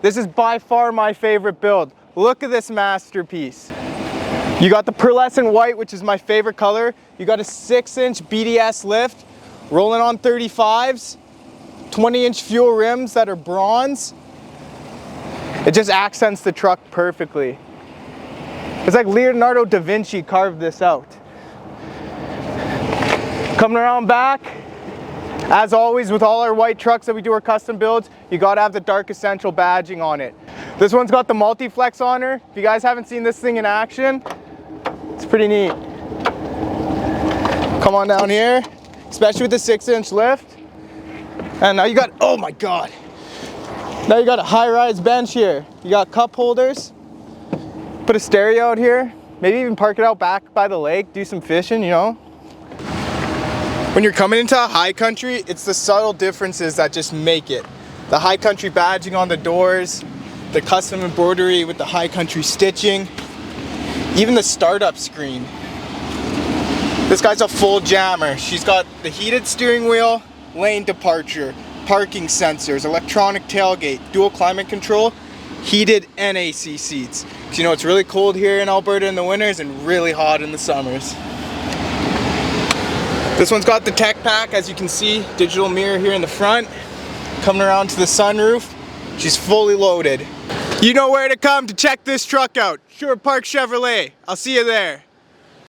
This is by far my favorite build. Look at this masterpiece. You got the pearlescent white, which is my favorite color. You got a 6-inch BDS lift, rolling on 35s, 20-inch fuel rims that are bronze. It just accents the truck perfectly. It's like Leonardo da Vinci carved this out. Coming around back, as always with all our white trucks that we do our custom builds, you gotta have the Dark Essential badging on it. This one's got the multi-flex on her. If you guys haven't seen this thing in action, it's pretty neat. Come on down here, especially with the 6-inch lift. And now you got, oh my God. Now you got a high-rise bench here. You got cup holders. Put a stereo out here. Maybe even park it out back by the lake, do some fishing, you know. When you're coming into a high country, it's the subtle differences that just make it. The high country badging on the doors, the custom embroidery with the high country stitching, even the startup screen. This guy's a full jammer. She's got the heated steering wheel, lane departure, parking sensors, electronic tailgate, dual climate control, heated and AC seats. So you know it's really cold here in Alberta in the winters and really hot in the summers. This one's got the tech pack, as you can see, digital mirror here in the front. Coming around to the sunroof, she's fully loaded. You know where to come to check this truck out. Sherwood Park Chevrolet. I'll see you there.